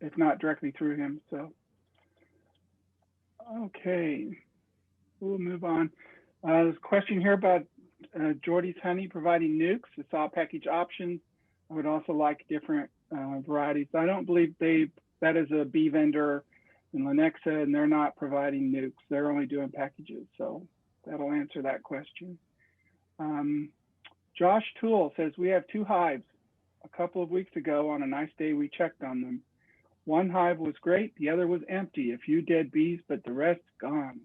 S1: if not directly through him. So, okay, we'll move on. There's a question here about Jordy's Honey providing nukes. It's all package options. I would also like different varieties. I don't believe that is a bee vendor in Lenexa, and they're not providing nukes. They're only doing packages. So that'll answer that question. Josh Toole says, we have 2 hives. A couple of weeks ago on a nice day, we checked on them. One hive was great, the other was empty, a few dead bees, but the rest gone.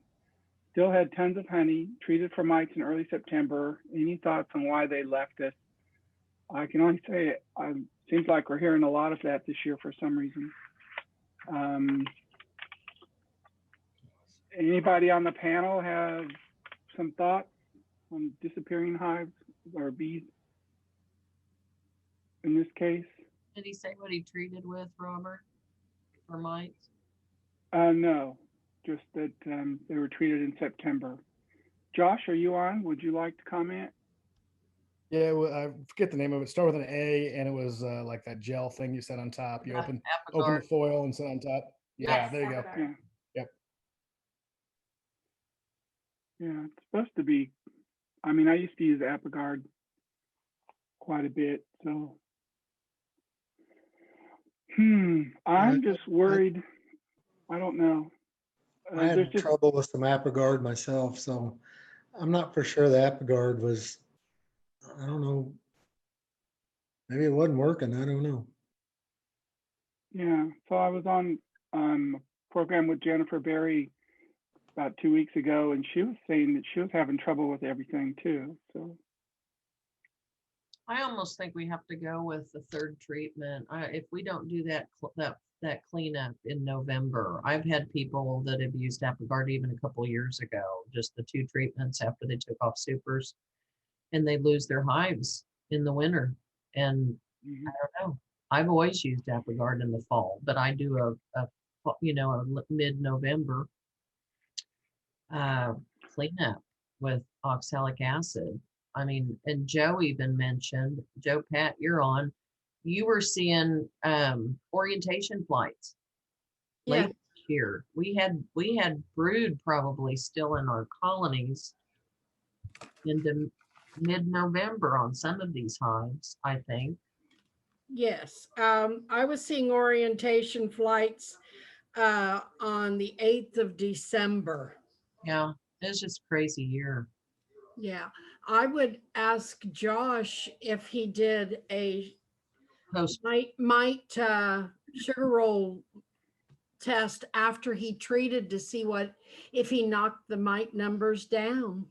S1: Still had tons of honey, treated for mites in early September. Any thoughts on why they left us? I can only say it seems like we're hearing a lot of that this year for some reason. Anybody on the panel have some thoughts on disappearing hives or bees in this case?
S3: Did he say what he treated with, Robert, for mites?
S1: No, just that they were treated in September. Josh, are you on? Would you like to comment?
S11: Yeah, well, I forget the name of it. Start with an A, and it was like that gel thing you set on top. You open the foil and set on top. Yeah, yes, there you go.
S1: Yeah.
S11: Yep.
S1: Yeah, it's supposed to be. I mean, I used to use Apigard quite a bit, so. I'm just worried. I don't know.
S8: I had trouble with some Apigard myself, so I'm not for sure the Apigard was, I don't know, maybe it wasn't working. I don't know.
S1: Yeah, so I was on a program with Jennifer Berry about 2 weeks ago, and she was saying that she was having trouble with everything too. So
S3: I almost think we have to go with the 3rd treatment. If we don't do that cleanup in November, I've had people that have used Apigard even a couple of years ago, just the 2 treatments after they took off supers, and they lose their hives in the winter. And I don't know. I've always used Apigard in the fall, but I do a mid-November cleanup with oxalic acid. I mean, and Joe even mentioned, Joe Pat, you're on, you were seeing orientation flights late this year. We had brood probably still in our colonies into mid-November on some of these hives, I think.
S12: Yes, I was seeing orientation flights on the 8th of December.
S3: Yeah, it's just a crazy year.
S12: Yeah, I would ask Josh if he did a mite sugar roll test after he treated to see if he knocked the mite numbers down?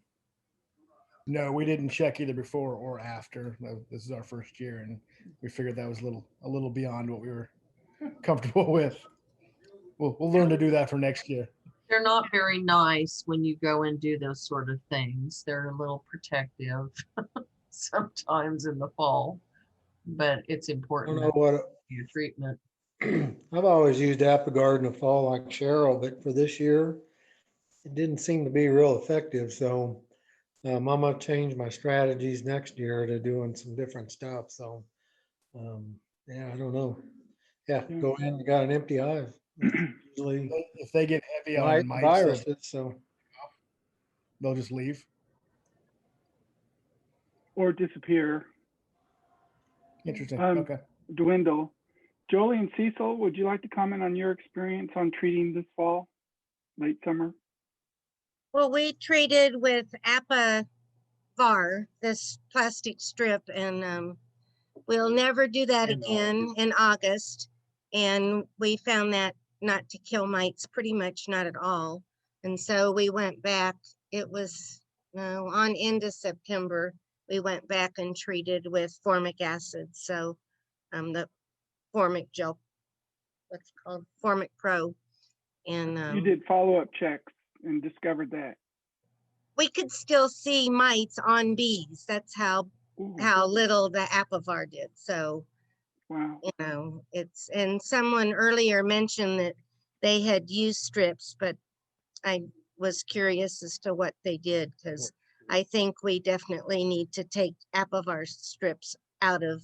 S11: No, we didn't check either before or after. This is our first year, and we figured that was a little beyond what we were comfortable with. We'll learn to do that for next year.
S3: They're not very nice when you go and do those sort of things. They're a little protective sometimes in the fall, but it's
S8: I
S3: important
S8: don't know
S3: to
S8: what,
S3: do your treatment.
S8: I've always used Apogard in the fall like Cheryl, but for this year, it didn't seem to be real effective. So I'm gonna change my strategies next year to doing some different stuff. So yeah, I don't know. Yeah, go in, you got an empty hive. Usually
S11: If they get heavy on
S8: mite
S11: mites,
S8: viruses, so
S11: they'll just leave.
S1: Or disappear,
S11: Interesting.
S1: Um,
S11: Okay.
S1: dwindle. Jolie and Cecil, would you like to comment on your experience on treating this fall, late summer?
S6: Well, we treated with Apavar, this plastic strip, and we'll never do that again in August. And we found that not to kill mites, pretty much not at all. And so we went back, it was on into September, we went back and treated with formic acid. So the formic gel, what's it called, Formic Pro. And
S1: You did follow-up checks and discovered that.
S6: we could still see mites on bees. That's how little the Apavar did. So,
S1: wow,
S6: you know, and someone earlier mentioned that they had used strips, but I was curious as to what they did, because I think we definitely need to take Apavar strips out of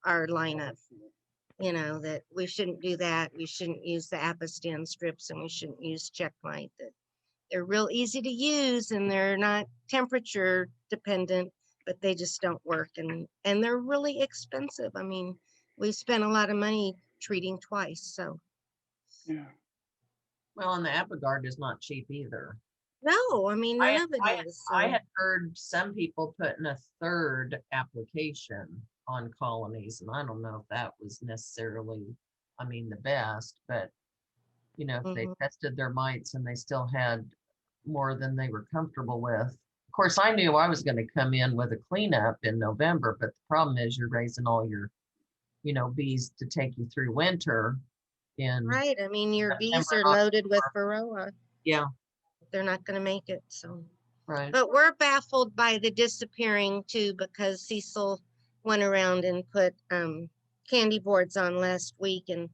S6: our lineup. You know, that we shouldn't do that. We shouldn't use the Apistan strips, and we shouldn't use Checkmite. That they're real easy to use and they're not temperature dependent, but they just don't work, and they're really expensive. I mean, we spent a lot of money treating twice. So
S1: yeah.
S3: Well, and the Apogard is not cheap either.
S6: no, I mean, none of it is.
S3: I
S6: So.
S3: had heard some people putting a third application on colonies, and I don't know if that was necessarily, I mean, the best, but you know, if they tested their mites and they still had more than they were comfortable with. Of course, I knew I was going to come in with a cleanup in November, but the problem is you're raising all your, you know, bees to take you through winter.
S6: Right. I mean, your bees
S3: September,
S6: are loaded with
S3: October.
S6: Varroa.
S3: Yeah.
S6: They're not going to make it. So,
S3: Right.
S6: but we're baffled by the disappearing too, because Cecil went around and put candy boards on last week and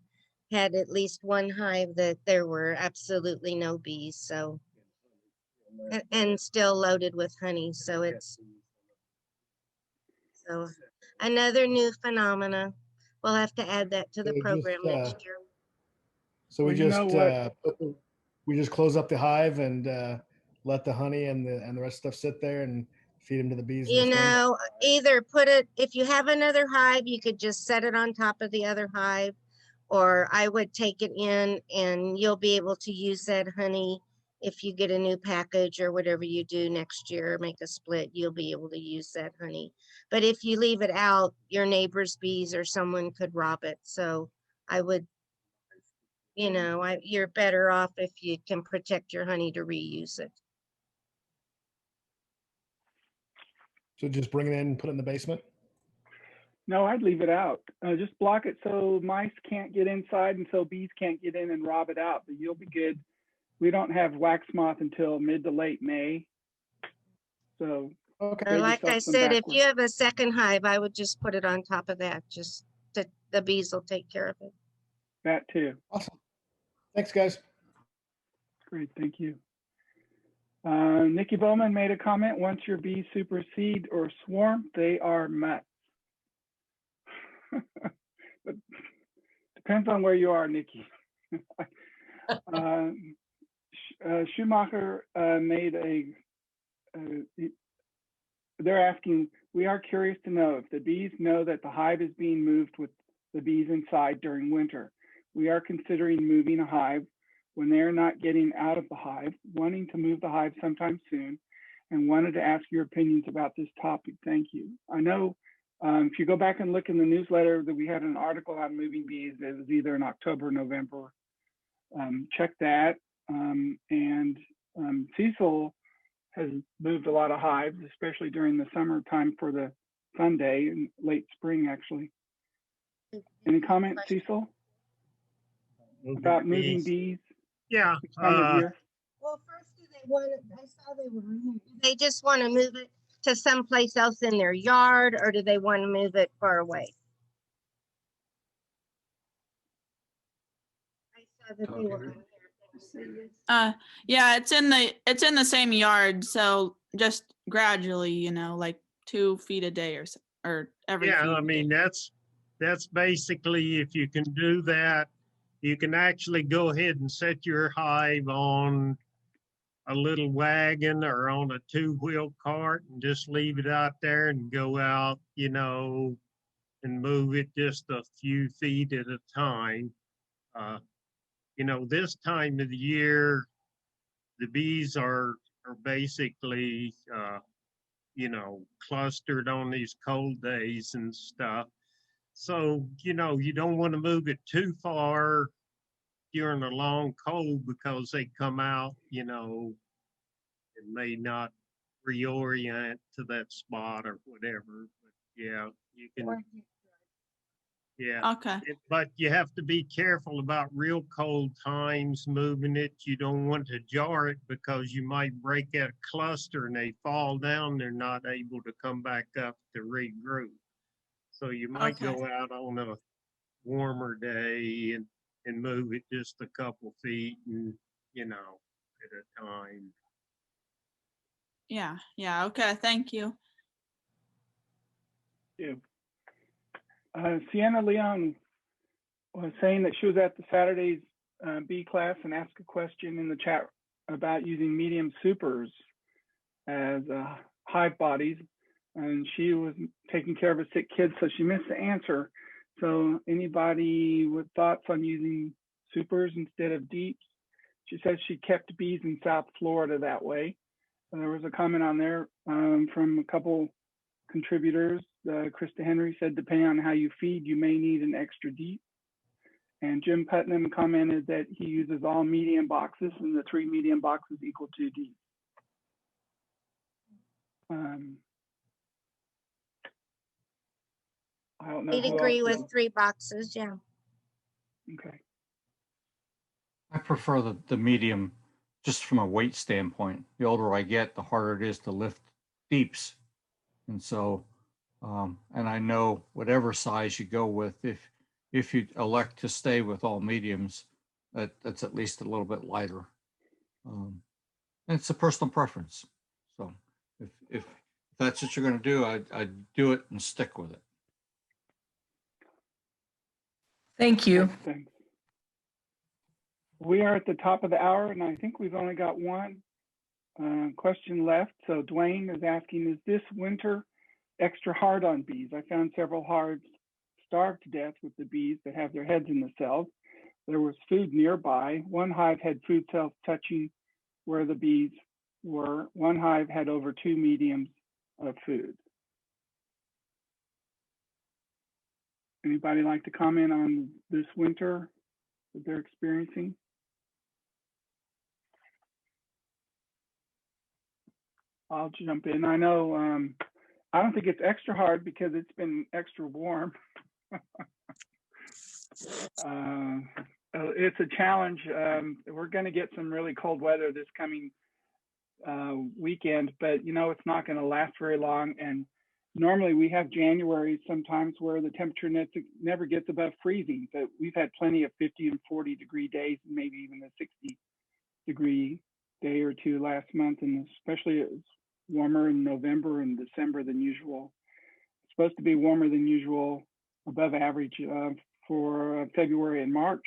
S6: had at least one hive that there were absolutely no bees. So, and still loaded with honey. So it's another new phenomena. We'll have to add that to the program next year.
S11: So we
S1: Well, you know
S11: we just close up the hive and let the honey and the rest of stuff sit there and feed them to the bees.
S6: You know, either put it, if you have another hive, you could just set it on top of the other hive, or I would take it in and you'll be able to use that honey. If you get a new package or whatever you do next year, make a split, you'll be able to use that honey. But if you leave it out, your neighbor's bees or someone could rob it. So I would, you know, you're better off if you can protect your honey to reuse it.
S11: So just bring it in and put it in the basement?
S1: No, I'd leave it out. Just block it so mice can't get inside and so bees can't get in and rob it out, but you'll be good. We don't have wax moth until mid to late May. So,
S6: or like I said, if you have a second hive, I would just put it on top of that. Just the bees will take care of it.
S1: That too.
S11: Awesome. Thanks, guys.
S1: Great, thank you. Nikki Bowman made a comment, once your bees supersede or swarm, they are mutts. But depends on where you are, Nikki. Schumacher made they're asking, we are curious to know if the bees know that the hive is being moved with the bees inside during winter. We are considering moving a hive when they're not getting out of the hive, wanting to move the hive sometime soon, and wanted to ask your opinions about this topic. Thank you. I know if you go back and look in the newsletter that we had an article on moving bees, it was either in October or November. check that. And Cecil has moved a lot of hives, especially during the summertime for the Sunday in late spring, actually. Any comments, Cecil, about moving bees
S7: Yeah,
S1: this time of year?
S6: Well, first, do they want it? I saw they were. They just want to move it to someplace else in their yard, or do they want to move it far away? I saw that they were on here.
S13: Yeah, it's in the same yard, so just gradually, like 2 feet a day or every
S7: yeah,
S13: few
S7: I mean,
S13: days.
S7: that's basically, if you can do that, you can actually go ahead and set your hive on a little wagon or on a 2-wheel cart and just leave it out there and go out, and move it just a few feet at a time. This time of the year, the bees are basically, clustered on these cold days and stuff. So, you don't want to move it too far during a long cold because they come out, and may not reorient to that spot or whatever. But yeah, you can. Yeah.
S13: Okay.
S7: But you have to be careful about real cold times moving it. You don't want to jar it because you might break that cluster and they fall down. They're not able to come back up to regroup. So you might
S13: Okay.
S7: go out on a warmer day and move it just a couple feet and, at a time.
S13: Yeah. Okay. Thank you.
S1: Sienna Leon was saying that she was at the Saturday's bee class and asked a question in the chat about using medium supers as hive bodies. And she was taking care of a sick kid, so she missed the answer. So anybody with thoughts on using supers instead of deeps? She says she kept bees in South Florida that way. And there was a comment on there from a couple contributors. Krista Henry said, depending on how you feed, you may need an extra deep. And Jim Putnam commented that he uses all medium boxes and the 3 medium boxes equal 2 deep. I don't know.
S6: I'd agree with 3 boxes, yeah.
S1: Okay.
S5: I prefer the medium just from a weight standpoint. The older I get, the harder it is to lift deeps. And so, and I know whatever size you go with, if you elect to stay with all mediums, that's at least a little bit lighter. And it's a personal preference. So if that's what you're going to do, I'd do it and stick with it.
S14: Thank you.
S1: Thanks. We are at the top of the hour, and I think we've only got one question left. So Dwayne is asking, is this winter extra hard on bees? I found several hives starved to death with the bees that have their heads in the cells. There was food nearby. One hive had food cells touching where the bees were. One hive had over 2 mediums of food. Anybody like to comment on this winter that they're experiencing? I'll jump in. I know, I don't think it's extra hard because it's been extra warm. It's a challenge. We're going to get some really cold weather this coming weekend, but it's not going to last very long. And normally we have January sometimes where the temperature never gets above freezing, but we've had plenty of 50 and 40 degree days, and maybe even a 60 degree day or two last month. And especially it was warmer in November and December than usual. It's supposed to be warmer than usual, above average for February and March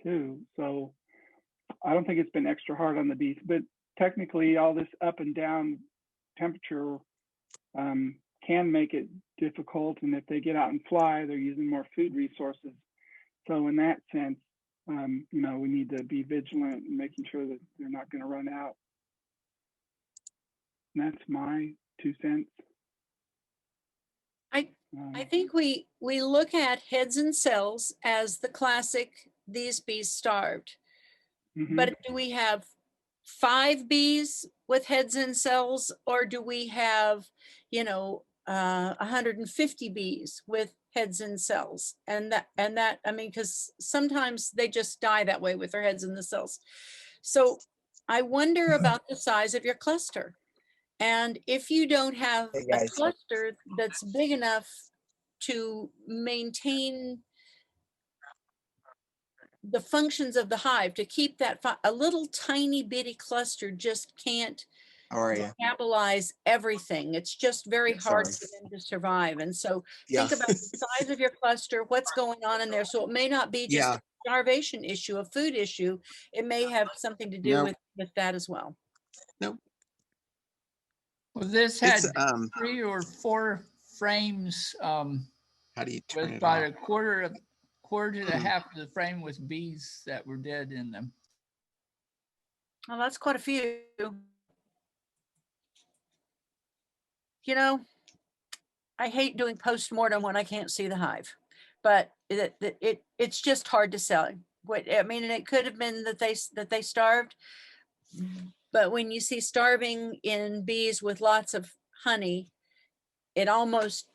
S1: too. So I don't think it's been extra hard on the bees, but technically all this up and down temperature can make it difficult. And if they get out and fly, they're using more food resources. So in that sense, we need to be vigilant and making sure that they're not going to run out. And that's my 2 cents.
S2: I think we look at heads and cells as the classic these bees starved.
S1: Mhm.
S2: But do we have 5 bees with heads and cells, or do we have, 150 bees with heads and cells? And that, I mean, because sometimes they just die that way with their heads in the cells. So I wonder about the size of your cluster. And if you don't have
S15: Hey
S2: a
S15: guys.
S2: cluster that's big enough to maintain the functions of the hive, to keep that a little tiny bitty cluster just can't
S15: How are you?
S2: metabolize everything. It's just very hard
S15: Sorry.
S2: for them to survive. And so
S15: Yeah.
S2: think about the size of your cluster, what's going on in there. So it may not be just
S15: Yeah.
S2: a starvation issue, a food issue. It may have something to do
S15: No.
S2: with that as well.
S15: No.
S16: Well, this had
S15: It's
S16: 3 or 4 frames,
S15: how do you turn
S16: with
S15: it
S16: about
S15: off?
S16: a quarter to the half of the frame with bees that were dead in them.
S2: Well, that's quite a few. You know, I hate doing post-mortem when I can't see the hive, but it's just hard to sell. What I mean, and it could have been that they starved, but when you see starving in bees with lots of honey, it almost,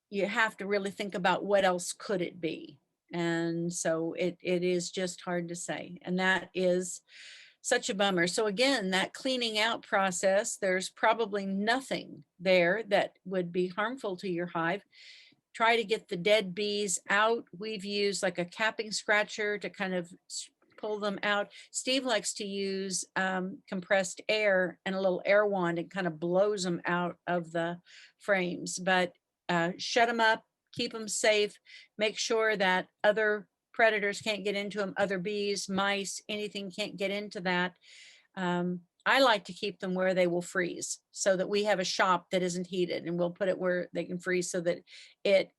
S2: you have to really think about what else could it be. And so it is just hard to say. And that is such a bummer. So again, that cleaning out process, there's probably nothing there that would be harmful to your hive. Try to get the dead bees out. We've used like a capping scratcher to kind of pull them out. Steve likes to use compressed air and a little air wand and kind of blows them out of the frames, but shut them up, keep them safe, make sure that other predators can't get into them, other bees, mice, anything can't get into that. I like to keep them where they will freeze so that we have a shop that isn't heated, and we'll put it where they can freeze so that it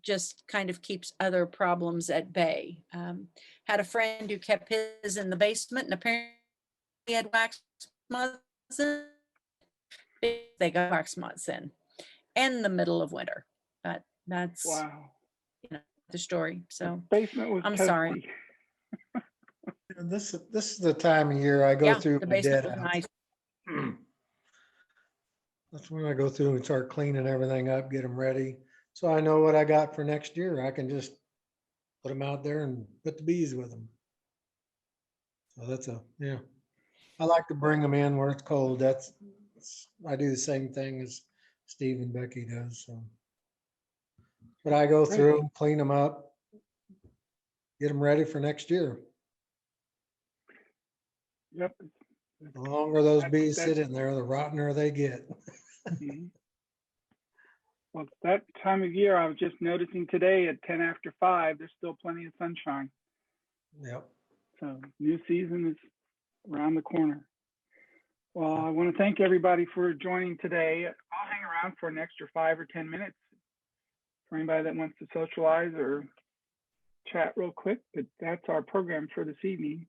S2: just kind of keeps other problems at bay. Had a friend who kept his in the basement, and apparently he had wax moths in. They got wax moths in the middle of winter. But that's
S1: Wow.
S2: the story. So
S1: Basement was
S2: I'm
S1: toasty.
S2: sorry.
S8: This is the time of year I go
S2: Yeah,
S8: through
S2: the
S8: my
S2: basement
S8: dead
S2: was
S8: house.
S2: nice.
S8: That's when I go through and start cleaning everything up, get them ready. So I know what I got for next year. I can just put them out there and put the bees with them. So yeah. I like to bring them in where it's cold. I do the same thing as Steve and Becky does, so. But I go
S1: Great.
S8: through, clean them up, get them ready for next year.
S1: Yep.
S8: The longer those
S1: That-
S8: bees
S1: that-
S8: sit in there, the rottener they get.
S1: Mhm. Well, it's that time of year. I was just noticing today at 10 after 5, there's still plenty of sunshine.
S8: Yep.
S1: So new season is around the corner. Well, I want to thank everybody for joining today. I'll hang around for an extra 5 or 10 minutes for anybody that wants to socialize or chat real quick, but that's our program for this evening.